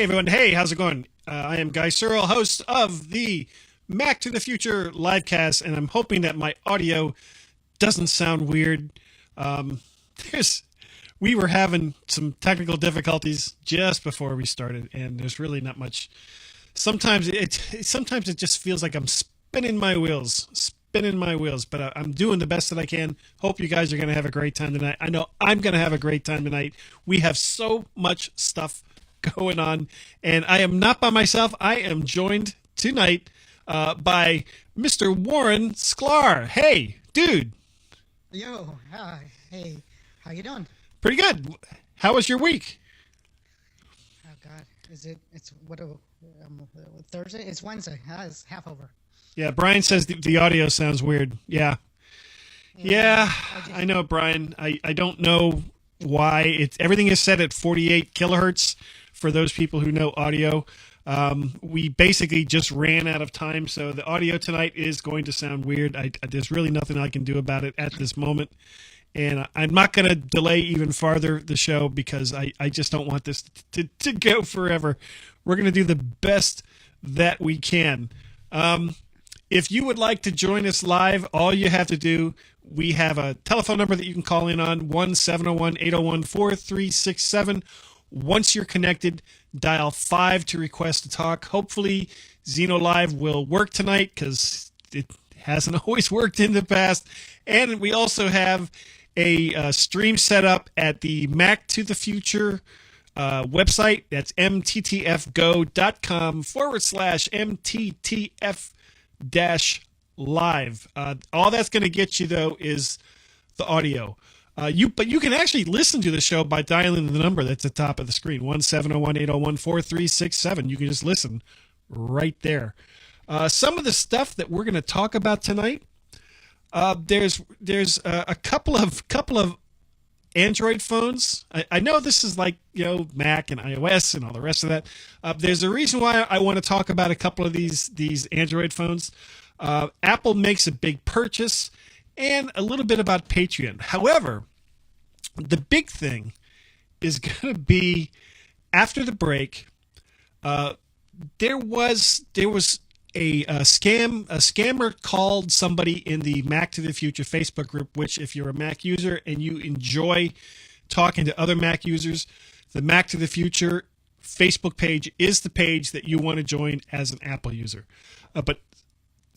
everyone. Hey, how's it going? I am Guy Searle, host of the Mac to the Future livecast, and I'm hoping that my audio doesn't sound weird. Um, we were having some technical difficulties just before we started, and there's really not much. Sometimes it just feels like I'm spinning my wheels, but I'm doing the best that I can. Hope you guys are going to have a great time tonight. I know I'm going to have a great time tonight. We have so much stuff going on, and I am not by myself. I am joined tonight by Mr. Warren Sklar. Hey, dude. Yo, hi. Hey, how you doing? Pretty good. How was your week? Oh God, it's Thursday? It's Wednesday. It's half over. Yeah, Brian says the audio sounds weird. Yeah, I know, Brian. I don't know why. Everything is set at 48 kilohertz for those people who know audio. We basically just ran out of time, so the audio tonight is going to sound weird. There's really nothing I can do about it at this moment. And I'm not going to delay even farther the show because I just don't want this to go forever. We're going to do the best that we can. If you would like to join us live, all you have to do, we have a telephone number that you can call in on, 1-701-801-4367. Once you're connected, dial 5 to request to talk. Hopefully, Xeno Live will work tonight because it hasn't always worked in the past. And we also have a stream set up at the Mac to the Future website. That's mttfgo.com/mttf-live. All that's going to get you, though, is the audio. But you can actually listen to the show by dialing the number that's at the top of the screen, 1-701-801-4367. You can just listen right there. Some of the stuff that we're going to talk about tonight, there's a couple of Android phones. I know this is like, Mac and iOS and all the rest of that. There's a reason why I want to talk about a couple of these Android phones. Apple makes a big purchase, and a little bit about Patreon. However, the big thing is going to be after the break. There was a scammer called somebody in the Mac to the Future Facebook group, which if you're a Mac user and you enjoy talking to other Mac users, the Mac to the Future Facebook page is the page that you want to join as an Apple user. But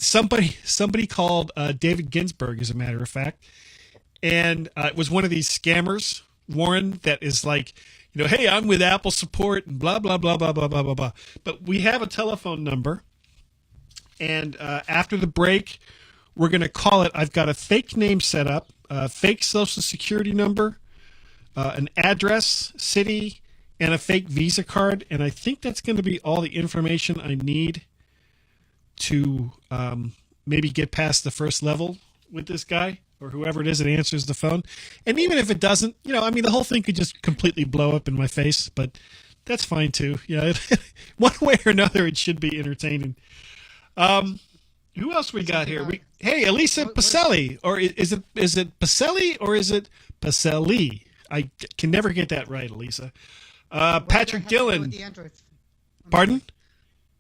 somebody called David Ginsburg, as a matter of fact, and it was one of these scammers, Warren, that is like, hey, I'm with Apple support and blah, blah, blah, blah, blah, blah, blah, blah. But we have a telephone number. And after the break, we're going to call it. I've got a fake name set up, a fake social security number, an address, city, and a fake Visa card. And I think that's going to be all the information I need to maybe get past the first level with this guy or whoever it is that answers the phone. And even if it doesn't, the whole thing could just completely blow up in my face. But that's fine, too. One way or another, it should be entertaining. Who else we got here? Hey, Elisa Pacelli, or is it Pacelli or is it Pacelli? I can never get that right, Elisa. Patrick Dillon. Pardon?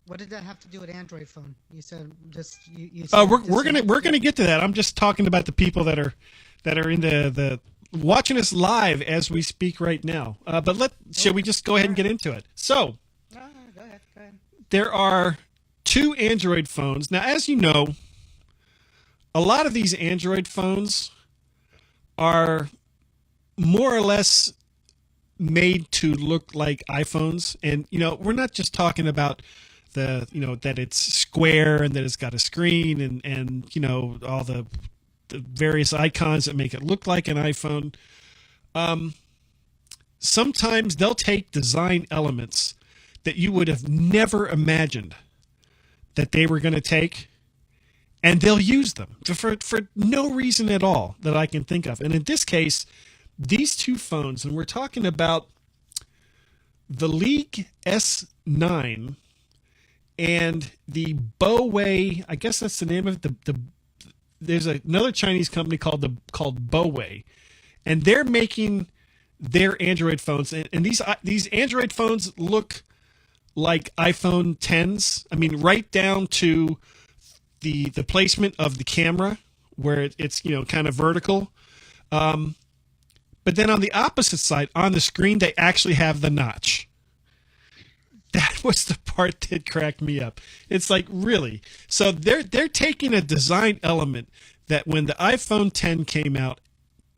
What did that have to do with Android phone? You said just you. We're gonna get to that. I'm just talking about the people that are in the watching us live as we speak right now. But shall we just go ahead and get into it? So, go ahead. There are 2 Android phones. Now, as you know, a lot of these Android phones are more or less made to look like iPhones. And, we're not just talking about that it's square and that it's got a screen and all the various icons that make it look like an iPhone. Sometimes they'll take design elements that you would have never imagined that they were going to take, and they'll use them for no reason at all that I can think of. And in this case, these 2 phones, and we're talking about the League S9 and the Boway, I guess that's the name of it. There's another Chinese company called Boway, and they're making their Android phones. And these Android phones look like iPhone 10s. I mean, right down to the placement of the camera, where it's kind of vertical. But then on the opposite side, on the screen, they actually have the notch. That was the part that cracked me up. It's like, really? So they're taking a design element that when the iPhone 10 came out,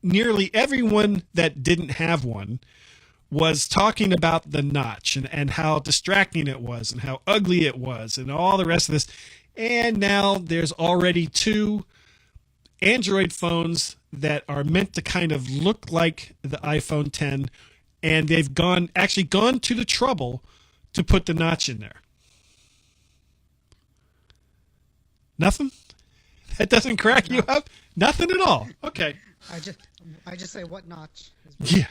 nearly everyone that didn't have one was talking about the notch and how distracting it was and how ugly it was and all the rest of this. And now there's already 2 Android phones that are meant to kind of look like the iPhone 10, and they've actually gone to the trouble to put the notch in there. Nothing? That doesn't crack you up? Nothing at all. Okay. I just say what notch is Yeah.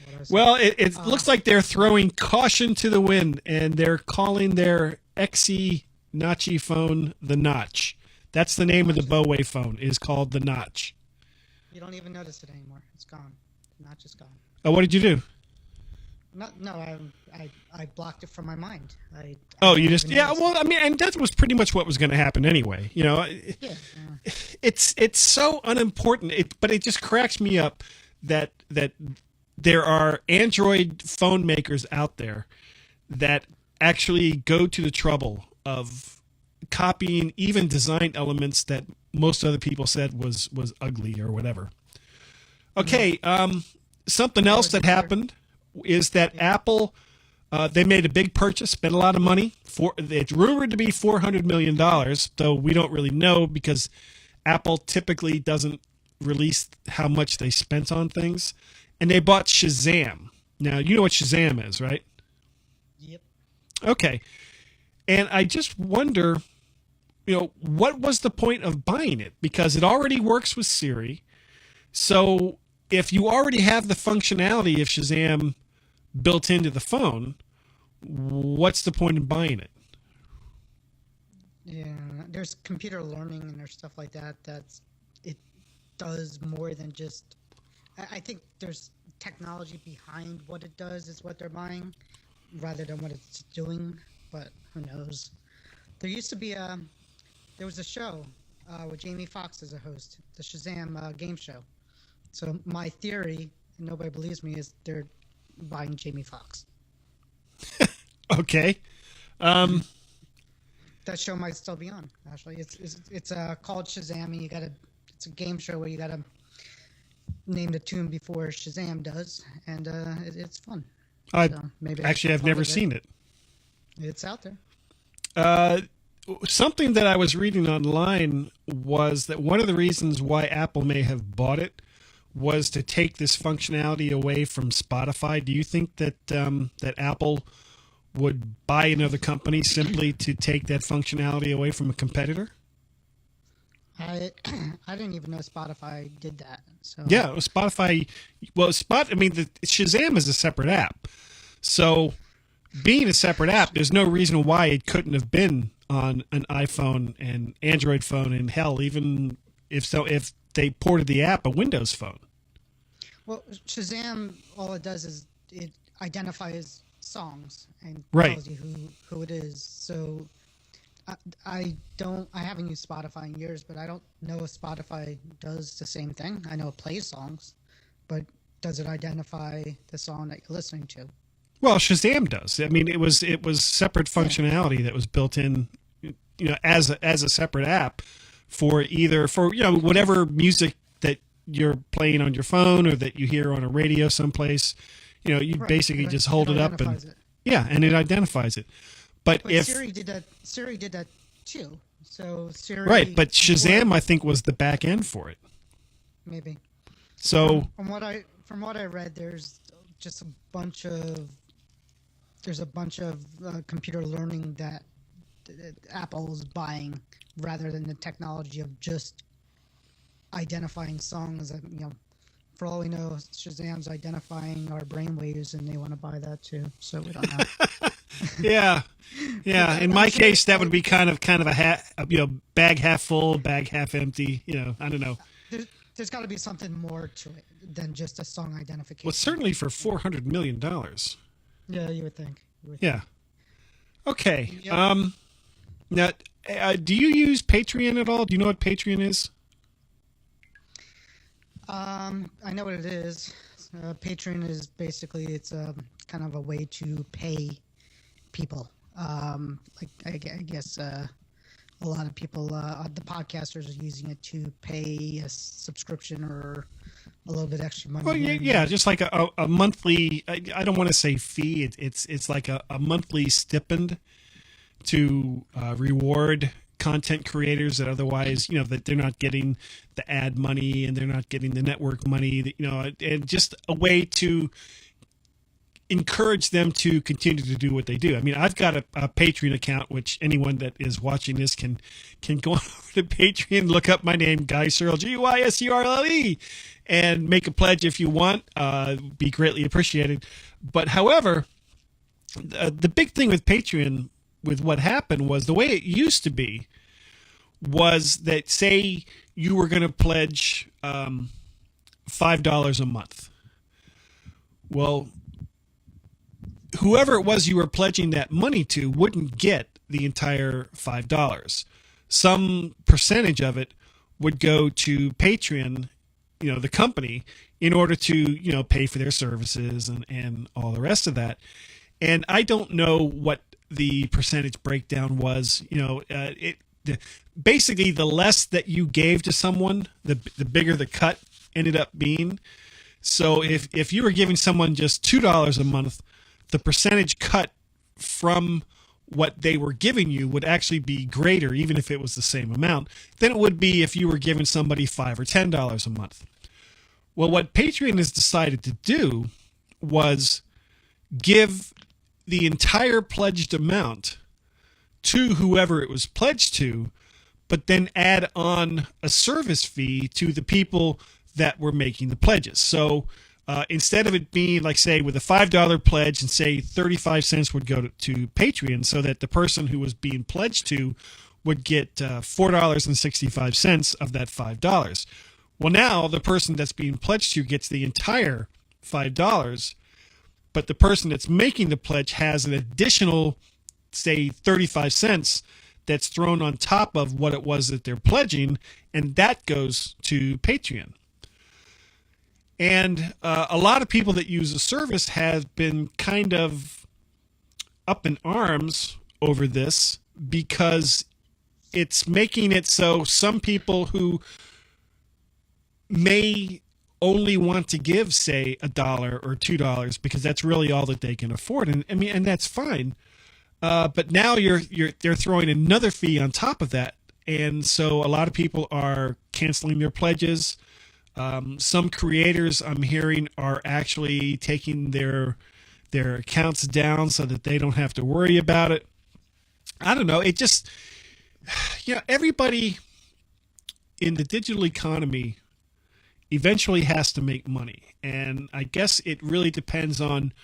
what I was Well, it looks like they're throwing caution to the wind, and they're calling their XE notchy phone the Notch. That's the name of the Boway phone. It is called the Notch. You don't even notice it anymore. It's gone. The notch is gone. Oh, what did you do? I blocked it from my mind. You just Well, I mean, and that was pretty much what was going to happen anyway. It's so unimportant. But it just cracks me up that there are Android phone makers out there that actually go to the trouble of copying even design elements that most other people said was ugly or whatever. Okay, something else that happened is that Apple, they made a big purchase, spent a lot of money. It's rumored to be $400 million, though we don't really know because Apple typically doesn't release how much they spent on things. And they bought Shazam. Now, you know what Shazam is, right? Yep. Okay. And I just wonder, what was the point of buying it? Because it already works with Siri. So if you already have the functionality of Shazam built into the phone, what's the point in buying it? Yeah, there's computer learning and there's stuff like that. It does more than just. I think there's technology behind what it does is what they're buying, rather than what it's doing. But who knows? There used to be there was a show with Jamie Foxx as a host, the Shazam game show. So my theory, and nobody believes me, is they're buying Jamie Foxx. Okay. That show might still be on. Actually, it's called Shazam, and it's a game show where you gotta name the tune before Shazam does, and it's fun. I've never seen it. It's out there. Something that I was reading online was that one of the reasons why Apple may have bought it was to take this functionality away from Spotify. Do you think that that Apple would buy another company simply to take that functionality away from a competitor? I didn't even know Spotify did that. So yeah, Spotify. Well, Shazam is a separate app. So, being a separate app, there's no reason why it couldn't have been on an iPhone and Android phone, and hell, even if they ported the app a Windows phone. Well, Shazam, all it does is it identifies songs and right. tells you who it is. So I haven't used Spotify in years, but I don't know if Spotify does the same thing. I know it plays songs, but does it identify the song that you're listening to? Well, Shazam does. I mean, it was separate functionality that was built in, as a separate app for whatever music that you're playing on your phone or that you hear on a radio someplace. You basically just hold it up and and it identifies it. But if Siri did that too. So Siri. Right, but Shazam I think was the back end for it. Maybe. So from what I read, there's just a bunch of computer learning that Apple's buying rather than the technology of just identifying songs. For all we know, Shazam's identifying our brainwaves, and they want to buy that too. So we don't know. yeah. In my case, that would be kind of a bag half full, bag half empty. I don't know. There's got to be something more to it than just a song identification. Well, certainly for $400 million. Yeah, you would think. Yeah. Okay. Yep. Now, do you use Patreon at all? Do you know what Patreon is? I know what it is. Patreon is basically it's a kind of a way to pay people. Like I guess a lot of people, the podcasters, are using it to pay a subscription or a little bit extra money Well, here yeah, and yeah, there. just like a monthly. I don't want to say fee. It's like a monthly stipend to reward content creators that otherwise, that they're not getting the ad money and they're not getting the network money. And just a way to encourage them to continue to do what they do. I mean, I've got a Patreon account, which anyone that is watching this can go on over to Patreon, look up my name, Guy Searle, Guysurle, and make a pledge if you want. Be greatly appreciated. But however, the big thing with Patreon, with what happened, was the way it used to be was that, say you were going to pledge $5 a month. Well, whoever it was you were pledging that money to wouldn't get the entire $5. Some percentage of it would go to Patreon, the company, in order to, pay for their services and all the rest of that. And I don't know what the percentage breakdown was. Basically, the less that you gave to someone, the bigger the cut ended up being. So if you were giving someone just $2 a month, the percentage cut from what they were giving you would actually be greater, even if it was the same amount, than it would be if you were giving somebody $5 or $10 a month. Well, what Patreon has decided to do was give the entire pledged amount to whoever it was pledged to, but then add on a service fee to the people that were making the pledges. So instead of it being, like, say, with a $5 pledge, and say 35 cents would go to Patreon, so that the person who was being pledged to would get $4.65 of that $5. Well, now the person that's being pledged to gets the entire $5, but the person that's making the pledge has an additional, say, 35 cents that's thrown on top of what it was that they're pledging, and that goes to Patreon. And a lot of people that use the service have been kind of up in arms over this, because it's making it so some people who may only want to give, say, $1 or $2, because that's really all that they can afford, and that's fine. But now they're throwing another fee on top of that, and so a lot of people are canceling their pledges. Some creators, I'm hearing, are actually taking their accounts down so that they don't have to worry about it. I don't know. It just, everybody in the digital economy eventually has to make money. And I guess it really depends on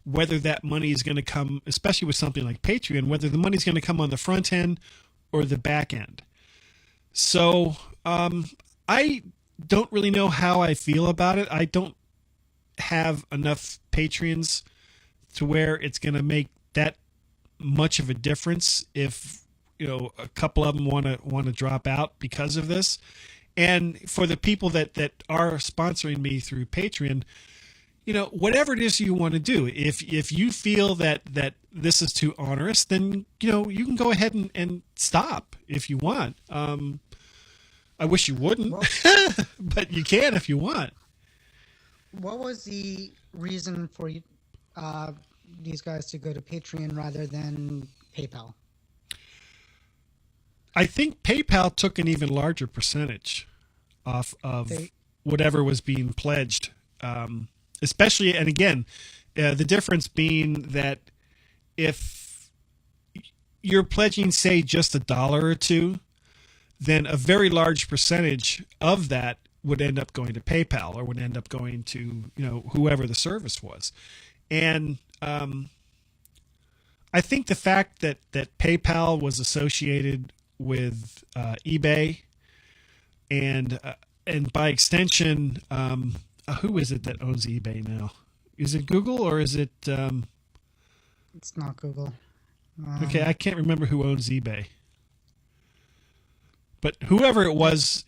whether that money is going to come, especially with something like Patreon, whether the money's going to come on the front end or the back end. So I don't really know how I feel about it. I don't have enough Patreons to where it's going to make that much of a difference if a couple of them want to drop out because of this. And for the people that are sponsoring me through Patreon, whatever it is you want to do, if you feel that this is too onerous, then you can go ahead and stop if you want. I wish you wouldn't, Well, but you can if you want. what was the reason for you, these guys to go to Patreon rather than PayPal? I think PayPal took an even larger percentage off of They, whatever was being pledged. Especially, and again, the difference being that if you're pledging, say, just $1 or $2, then a very large percentage of that would end up going to PayPal, or would end up going to whoever the service was. And I think the fact that PayPal was associated with eBay, and by extension, who is it that owns eBay now? Is it Google, or is it? it's not Google. Okay, I can't remember who owns eBay. But whoever it was,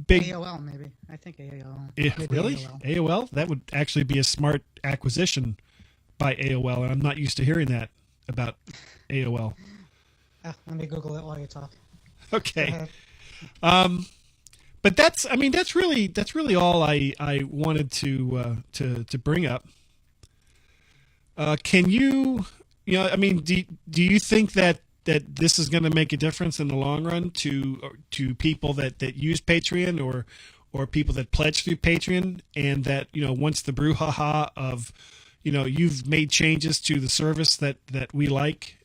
big. AOL, maybe. I think AOL. Maybe Really? AOL? That would actually be a smart acquisition by AOL, and I'm not used to hearing that about AOL. Let me Google it while you talk. Okay. But that's really all I wanted to bring up. Can you do you think that this is going to make a difference in the long run to people that use Patreon or people that pledge through Patreon, and that once the brouhaha of you've made changes to the service that we like,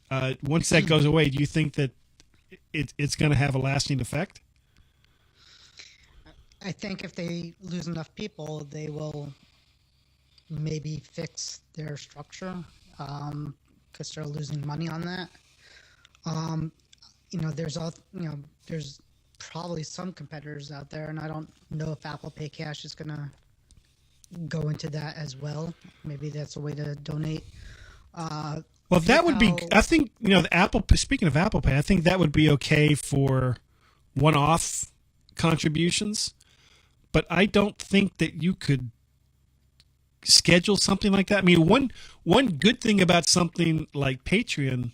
once that goes away, do you think that it's going to have a lasting effect? I think if they lose enough people, they will maybe fix their structure, because they're losing money on that. There's probably some competitors out there, and I don't know if Apple Pay Cash is going to go into that as well. Maybe that's a way to donate. Well, that would be, I think, speaking of Apple Pay, I think that would be okay for one-off contributions, but I don't think that you could schedule something like that. I mean, one good thing about something like Patreon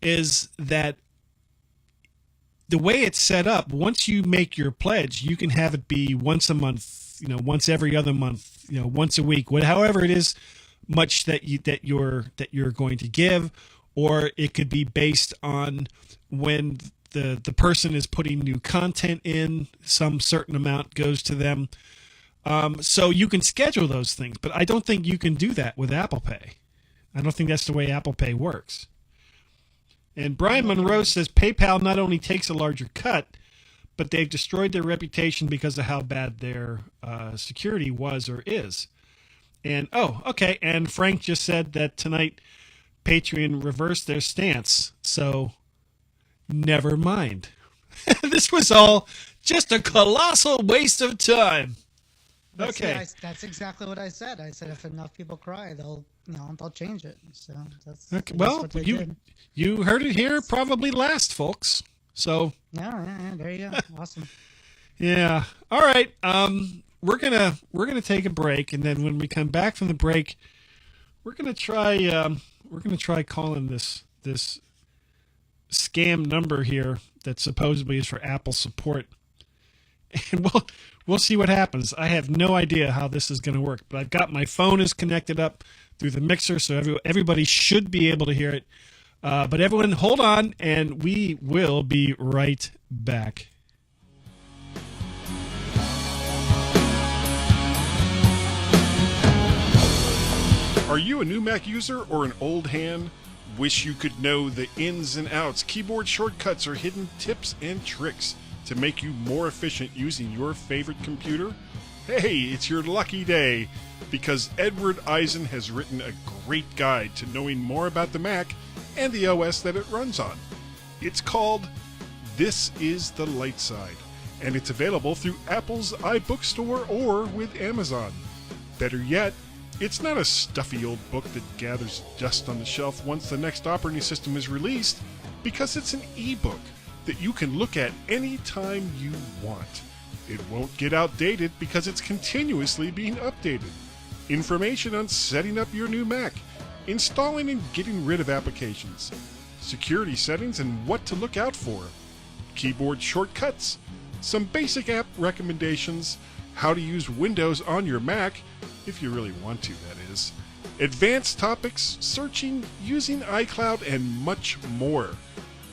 is that the way it's set up, once you make your pledge, you can have it be once a month, once every other month, once a week, however it is much that you're going to give, or it could be based on when the person is putting new content in, some certain amount goes to them. So you can schedule those things, but I don't think you can do that with Apple Pay. I don't think that's the way Apple Pay works. And Brian Monroe says PayPal not only takes a larger cut, but they've destroyed their reputation because of how bad their security was or is. And okay. And Frank just said that tonight Patreon reversed their stance. So never mind. This was all just a colossal waste of time. Okay. That's exactly what I said. I said if enough people cry, they'll change it. So that's okay. Well, you heard it here probably last, folks. So yeah, there you go. Awesome. Yeah. All right. We're gonna take a break, and then when we come back from the break, we're gonna try calling this scam number here that supposedly is for Apple support, and we'll see what happens. I have no idea how this is going to work, but I've got my phone is connected up through the mixer, so everybody should be able to hear it. But everyone, hold on, and we will be right back. Are you a new Mac user or an old hand? Wish you could know the ins and outs, keyboard shortcuts, or hidden tips and tricks to make you more efficient using your favorite computer? Hey, it's your lucky day, because Edward Eisen has written a great guide to knowing more about the Mac and the OS that it runs on. It's called This is the Light Side, and it's available through Apple's iBookstore or with Amazon. Better yet, it's not a stuffy old book that gathers dust on the shelf once the next operating system is released, because it's an ebook that you can look at any time you want. It won't get outdated because it's continuously being updated. Information on setting up your new Mac, installing and getting rid of applications, security settings and what to look out for, keyboard shortcuts, some basic app recommendations, how to use Windows on your Mac, if you really want to, that is, advanced topics, searching, using iCloud, and much more.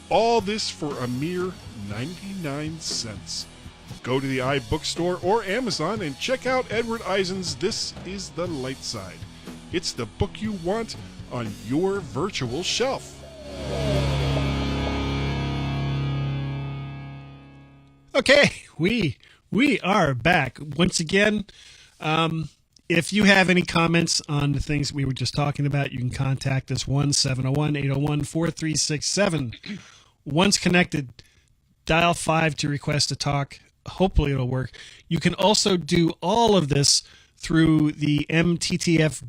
All this for a mere 99 cents. Go to the iBookstore or Amazon and check out Edward Eisen's This is the Light Side. It's the book you want on your virtual shelf. Okay, we are back once again. If you have any comments on the things we were just talking about, you can contact us 1-701-801-4367. Once connected, dial 5 to request a talk. Hopefully it'll work. You can also do all of this through the mttfgo.com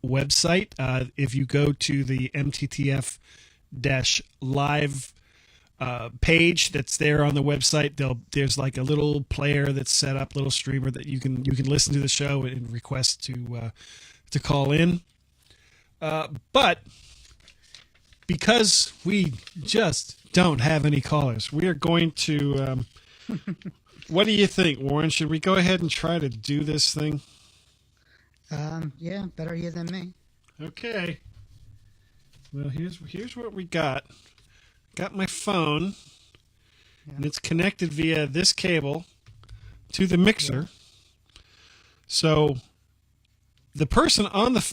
website. If you go to the mttf-live page that's there on the website, there's like a little player that's set up, little streamer that you can listen to the show and request to call in. But because we just don't have any callers, we are going to. What do you think, Warren? Should we go ahead and try to do this thing? Yeah, better you than me. Okay. Well, here's what we got. Got my phone, and it's connected via this cable to the mixer. Yeah. So the person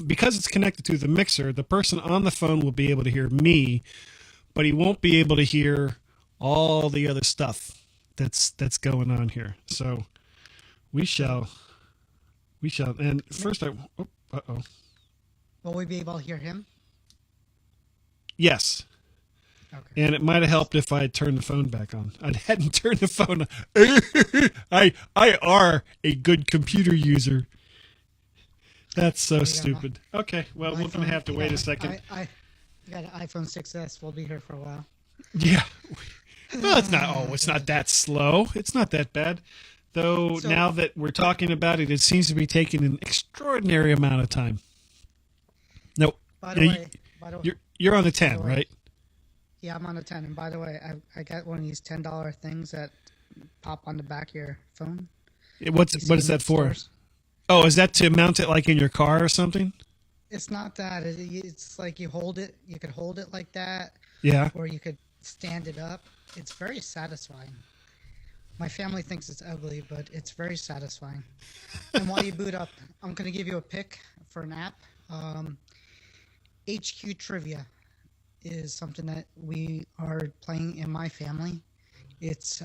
because it's connected to the mixer, the person on the phone will be able to hear me, but he won't be able to hear all the other stuff that's going on here. So we shall. And first, will we be able to hear him? Yes. Okay. And it might have helped if I had turned the phone back on. I hadn't turned the phone on. I are a good computer user. That's so stupid. Okay, well, we're going to have to wait a second. I got an iPhone 6S. We'll be here for a while. Yeah. Well, it's not that slow. It's not that bad. Though now that we're talking about it, it seems to be taking an extraordinary amount of time. Nope. By the way, you're on the 10, right? Yeah, I'm on the 10. And by the way, I got one of these $10 things that pop on the back of your phone. What is that for? Stores. Oh, is that to mount it like in your car or something? It's not that. It's like you hold it. You could hold it like that. Yeah. Or you could stand it up. It's very satisfying. My family thinks it's ugly, but it's very satisfying. And while you boot up, I'm going to give you a pick for an app. HQ Trivia is something that we are playing in my family. It's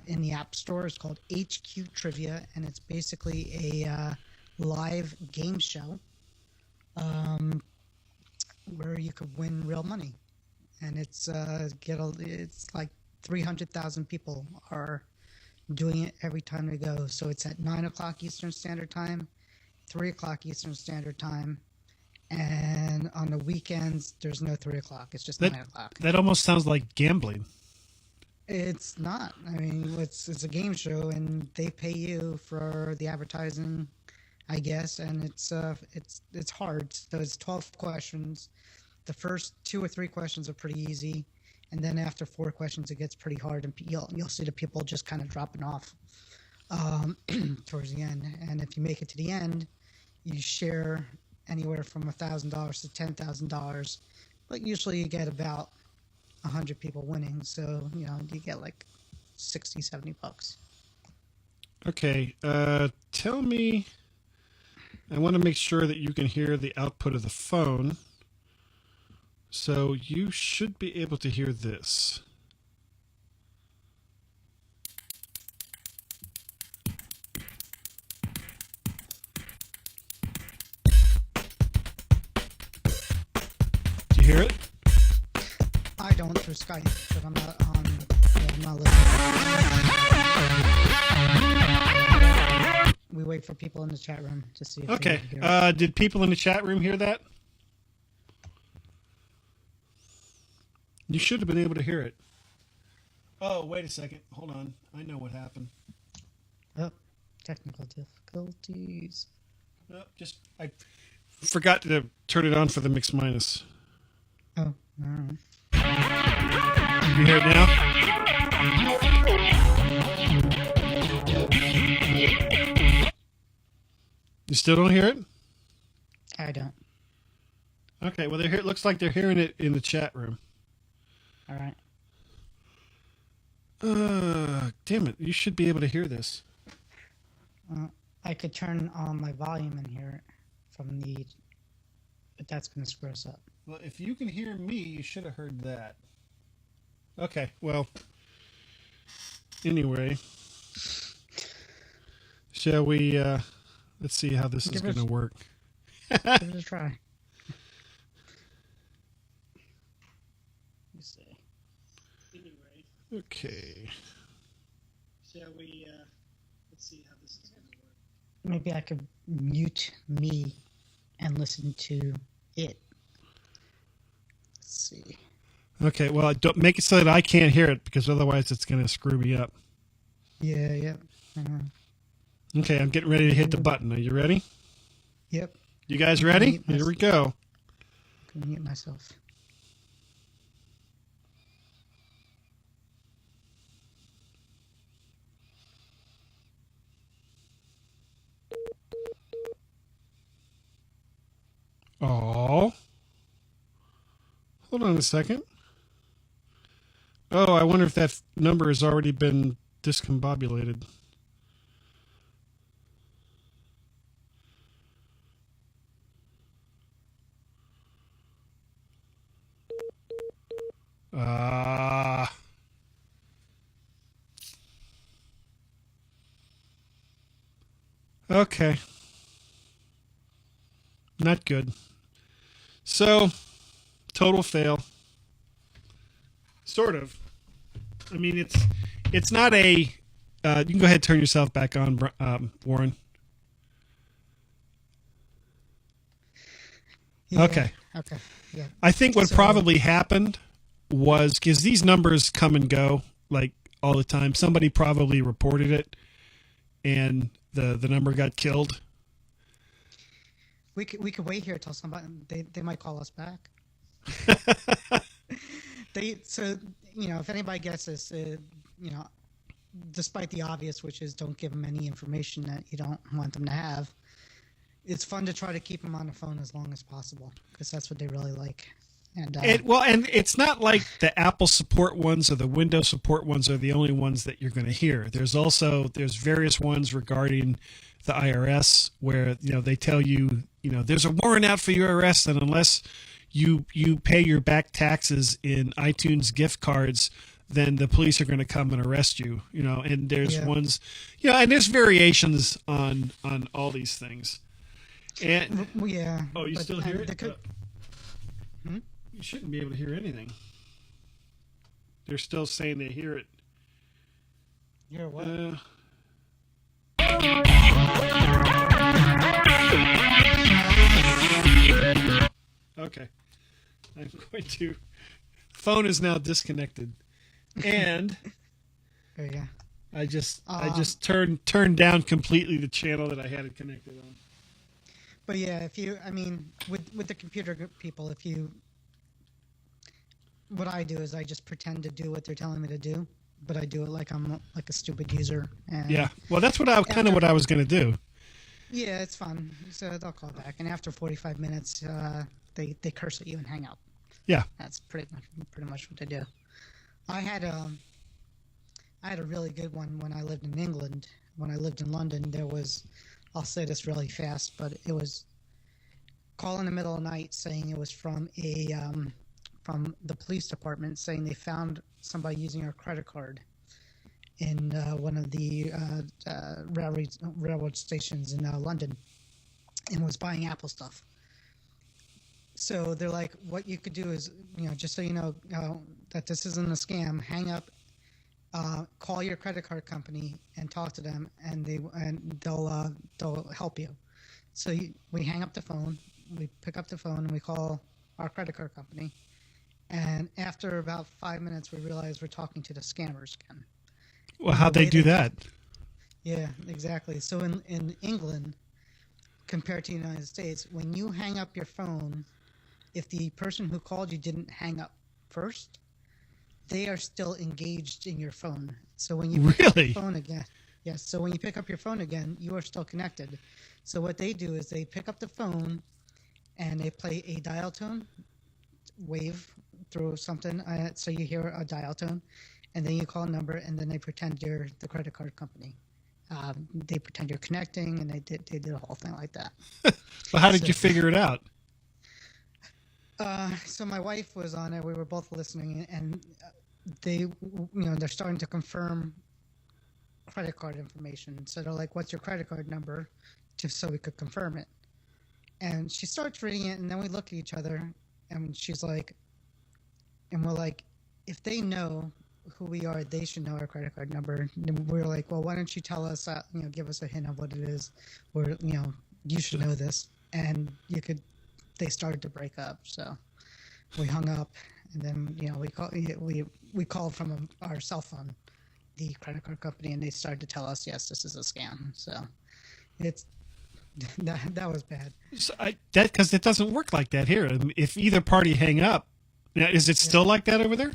in the App Store. It's called HQ Trivia, and it's basically a live game show where you could win real money. And it's like 300,000 people are doing it every time they go. So it's at 9 o'clock Eastern Standard Time, 3 o'clock Eastern Standard Time, and on the weekends there's no 3 o'clock. It's just 9 o'clock. That almost sounds like gambling. It's not. I mean, it's a game show, and they pay you for the advertising, I guess, and it's hard. So it's 12 questions. The first 2 or 3 questions are pretty easy. And then after 4 questions, it gets pretty hard, and you'll see the people just kind of dropping off towards the end. And if you make it to the end, you share anywhere from $1,000 to $10,000, but usually you get about 100 people winning, so you get like $60-$70. Okay, tell me. I want to make sure that you can hear the output of the phone. So you should be able to hear this. Do you hear it? I don't through Skype, but I'm not on. I'm not listening. We wait for people in the chat room to see if okay. They hear it. Did people in the chat room hear that? You should have been able to hear it. Oh, wait a second. Hold on. I know what happened. Oh, technical difficulties. Oh, I forgot to turn it on for the mix minus. Oh, all right. You hear it now? You still don't hear it? I don't. Okay, well, it looks like they're hearing it in the chat room. All right. Damn it. You should be able to hear this. I could turn on my volume and hear it from the... But that's going to screw us up. Well, if you can hear me, you should have heard that. Okay, well... Anyway. Shall we... let's see how this is going to work. Give it a try. Let's see. Anyway. Okay. Shall we, let's see how this is going to work. maybe I could mute me and listen to it. Let's see. Okay, well, don't make it so that I can't hear it because otherwise it's going to screw me up. Yeah. Okay, I'm getting ready to hit the button. Are you ready? Yep. You guys ready? Here we go. I'm gonna mute myself. Oh. Hold on a second. Oh, I wonder if that number has already been discombobulated. Okay. Not good. So, total fail. Sort of. I mean, it's not a. You can go ahead and turn yourself back on, Warren. Yeah. Okay. Yeah. I think what probably happened was because these numbers come and go like all the time. Somebody probably reported it, and the number got killed. We could wait here till somebody they might call us back. If anybody guesses, despite the obvious, which is don't give them any information that you don't want them to have, it's fun to try to keep them on the phone as long as possible because that's what they really like. And it's not like the Apple support ones or the Windows support ones are the only ones that you're going to hear. There's various ones regarding the IRS where they tell you there's a warrant out for your arrest, and unless you pay your back taxes in iTunes gift cards, then the police are going to come and arrest you. And there's ones, and there's variations on all these things. And yeah. Oh, you still hear it? You shouldn't be able to hear anything. They're still saying they hear it. Hear what? Okay. I'm going to. Phone is now disconnected, and there you go. I just turned down completely the channel that I had it connected on. But yeah, with the computer people, what I do is I just pretend to do what they're telling me to do, but I do it like I'm like a stupid user. And yeah, well, that's what I was going to do. Yeah, it's fun. So they'll call back, and after 45 minutes, they curse at you and hang up. Yeah, that's pretty much what they do. I had a really good one when I lived in England. When I lived in London, there was, I'll say this really fast, but it was call in the middle of the night saying it was from from the police department saying they found somebody using our credit card in one of the railroad stations in London and was buying Apple stuff. So they're like, what you could do is, just so you know that this isn't a scam, hang up, call your credit card company and talk to them, and they'll help you. So we hang up the phone, we pick up the phone, and we call our credit card company. And after about 5 minutes, we realize we're talking to the scammers again. Well, how'd they do that? Yeah, exactly. So in England, compared to the United States, when you hang up your phone, if the person who called you didn't hang up first, they are still engaged in your phone. So when you pick up your phone again, yes. So when you pick up your phone again, you are still connected. So what they do is they pick up the phone and they play a dial tone wave through something, so you hear a dial tone, and then you call a number, and then they pretend you're the credit card company. They pretend you're connecting, and they did a whole thing like that. Well, how did you figure it out? So my wife was on it. We were both listening, and they're starting to confirm credit card information. So they're like, "What's your credit card number?" Just so we could confirm it. And she starts reading it, and then we look at each other, and she's like, and we're like, if they know who we are, they should know our credit card number. And we were like, well, why don't you tell us, give us a hint of what it is, or you should know this. And they started to break up, so we hung up, and then we called from our cell phone, the credit card company, and they started to tell us, yes, this is a scam. So it's that was bad. So because it doesn't work like that here. If either party hang up, is it still like that over there?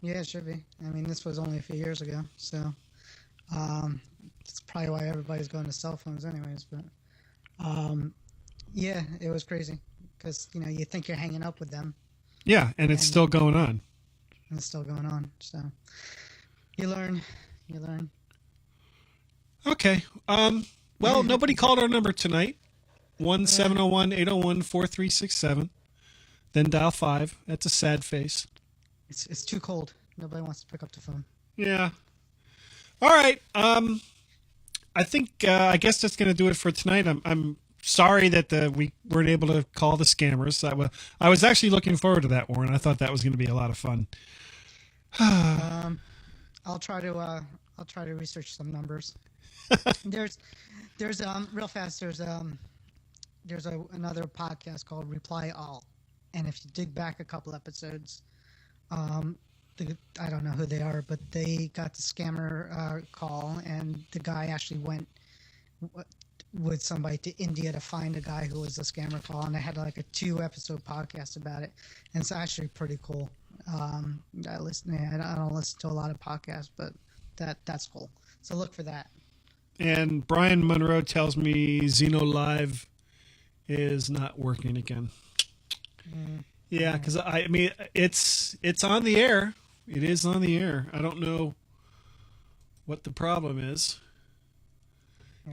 Yeah, it should be. I mean, this was only a few years ago, so it's probably why everybody's going to cell phones anyways. But yeah, it was crazy because you think you're hanging up with them. Yeah, and it's still going on. And it's still going on. So you learn. Okay. Well, nobody called our number tonight. 1-701-801-4367. Then dial 5. That's a sad face. It's too cold. Nobody wants to pick up the phone. Yeah. All right. I think I guess that's going to do it for tonight. I'm sorry that we weren't able to call the scammers. I was actually looking forward to that, Warren. I thought that was going to be a lot of fun. I'll try to research some numbers. There's real fast. There's another podcast called Reply All, and if you dig back a couple episodes, I don't know who they are, but they got the scammer call, and the guy actually went with somebody to India to find a guy who was a scammer call, and they had like a 2-episode podcast about it, and it's actually pretty cool. I don't listen to a lot of podcasts, but that's cool. So look for that. And Brian Monroe tells me Xeno Live is not working again. Yeah, because I mean it's on the air. It is on the air. I don't know what the problem is.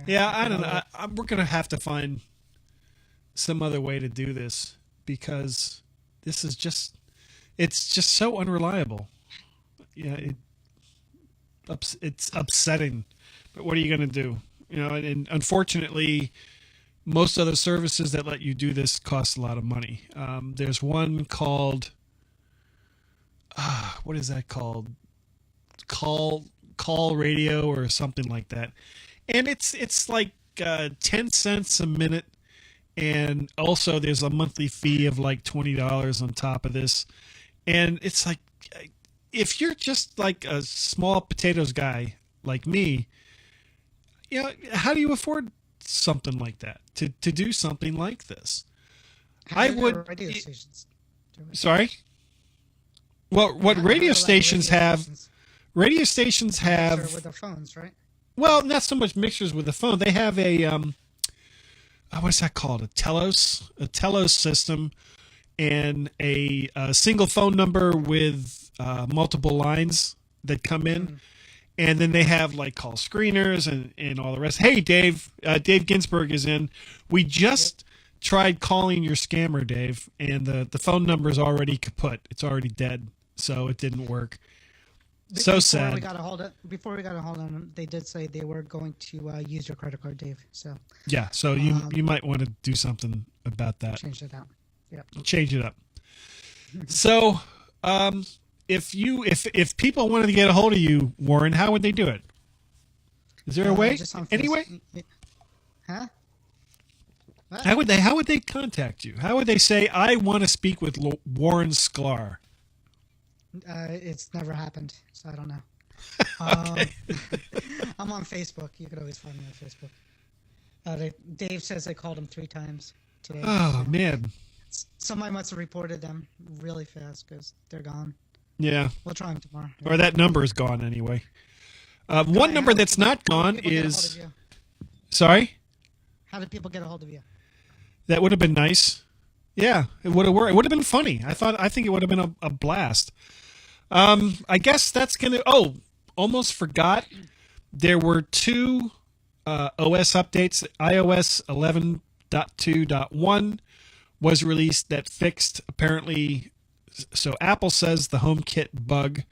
Yeah, I don't know. We're gonna have to find some other way to do this because this is it's just so unreliable. Yeah, it's upsetting. But what are you gonna do? And unfortunately, most other services that let you do this cost a lot of money. There's one called, what is that called? Call radio or something like that, and it's like 10 cents a minute, and also there's a monthly fee of like $20 on top of this, and it's like if you're just like a small potatoes guy like me, how do you afford something like that to do something like this? I would. Radio stations. Sorry. Well, what radio stations have? Radio stations have with their phones, right? Well, not so much mixers with the phone. They have a what's that called? A telos system, and a single phone number with multiple lines that come in. And then they have like call screeners and all the rest. Hey, Dave Ginsburg is in. We just tried calling your scammer, Dave, and the phone number is already kaput. It's already dead, so it didn't work. So sad. Before we got a hold on them, they did say they were going to use your credit card, Dave. So yeah, so you might want to do something about that. Change it out. Yep. Change it up. So. If people wanted to get a hold of you, Warren, how would they do it? Is there a way? Anyway? Huh? What? How would they contact you? How would they say, I want to speak with Warren Sklar? It's never happened, so I don't know. Okay. I'm on Facebook. You could always find me on Facebook. Dave says they called him 3 times today. Oh, man. Somebody must have reported them really fast because they're gone. Yeah. We'll try them tomorrow. Or that number is gone anyway. One number that's not gone is... Sorry? How did people get a hold of you? That would have been nice. Yeah, it would have worked. It would have been funny. I think it would have been a blast. I guess that's going to... Oh, almost forgot. There were 2 OS updates. iOS 11.2.1 was released that fixed apparently... So Apple says the HomeKit bug.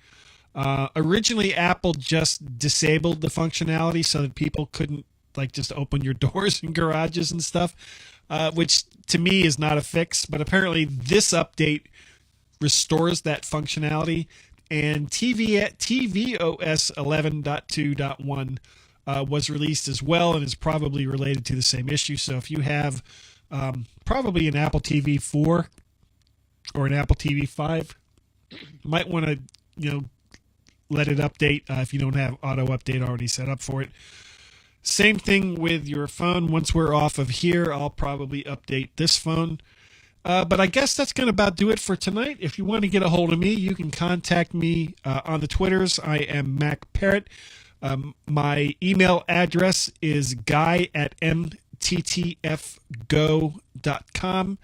Originally, Apple just disabled the functionality so that people couldn't like just open your doors and garages and stuff, which to me is not a fix. But apparently, this update restores that functionality, and tvOS 11.2.1 was released as well and is probably related to the same issue. So if you have probably an Apple TV 4 or an Apple TV 5, you might want to let it update if you don't have auto update already set up for it. Same thing with your phone. Once we're off of here, I'll probably update this phone. But I guess that's going to about do it for tonight. If you want to get a hold of me, you can contact me on the Twitters. I am Mac Parrot. My email address is guy@mttfgo.com.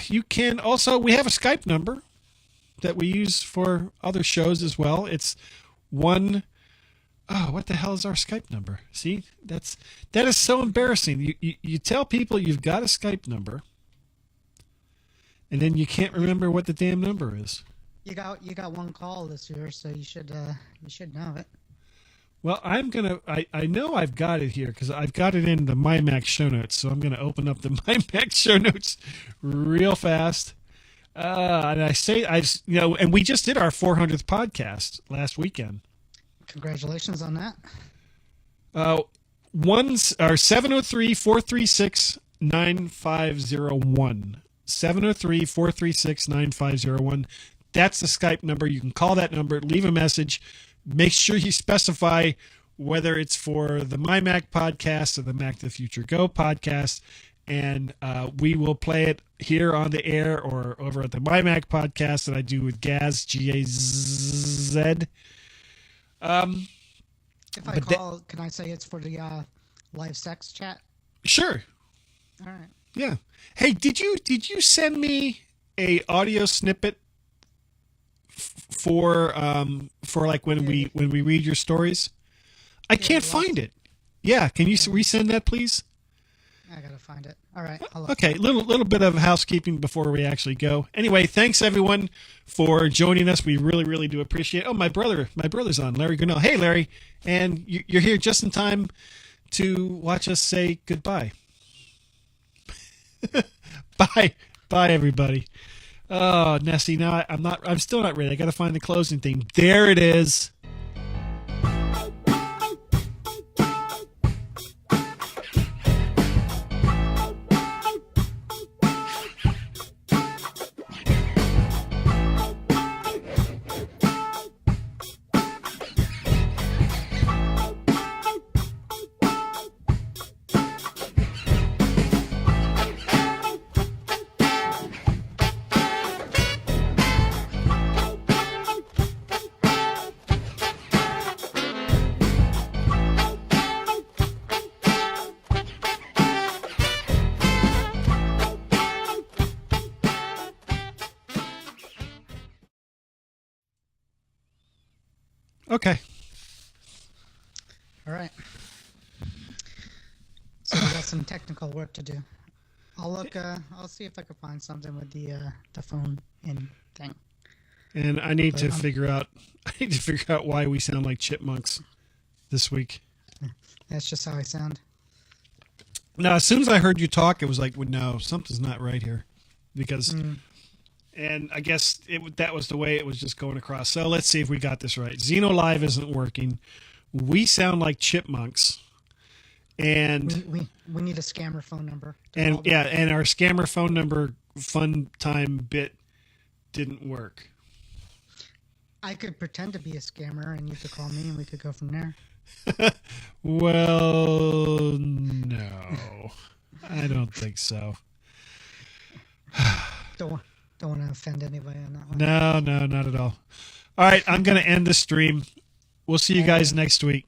You can also, we have a Skype number that we use for other shows as well. It's what the hell is our Skype number? See, that is so embarrassing. You tell people you've got a Skype number, and then you can't remember what the damn number is. You got one call this year, so you should know it. Well, I know I've got it here because I've got it in the MyMac show notes. So I'm gonna open up the MyMac show notes real fast. And and we just did our 400th podcast last weekend. Congratulations on that. 703-436-9501. 703-436-9501. That's the Skype number. You can call that number, leave a message. Make sure you specify whether it's for the MyMac podcast or the Mac to the Future Go podcast, and we will play it here on the air or over at the MyMac podcast that I do with Gaz, Gaz. If I call, can I say it's for the live sex chat? Sure. All right. Yeah. Hey, did you send me a audio snippet for like when we read your stories? I can't find it. Yeah, can you resend that, please? I gotta find it. All right. Okay, little bit of housekeeping before we actually go. Anyway, thanks everyone for joining us. We really, really do appreciate it. Oh, my brother's on, Larry Grinnell. Hey, Larry, and you're here just in time to watch us say goodbye. Bye, everybody. Oh, Nessie, now I'm still not ready. I got to find the closing theme. There it is. Okay. All right. So we got some technical work to do. I'll look. I'll see if I can find something with the phone in thing. And I need to figure out. I need to figure out why we sound like chipmunks this week. That's just how I sound. Now, as soon as I heard you talk, it was like, well, no, something's not right here, because. And I guess that was the way it was just going across. So let's see if we got this right. Xeno Live isn't working. We sound like chipmunks. And we need a scammer phone number. And our scammer phone number fun time bit didn't work. I could pretend to be a scammer and you could call me and we could go from there. Well, no. I don't think so. Don't want to offend anybody on that one. No, not at all. All right, I'm going to end the stream. We'll see you guys next week.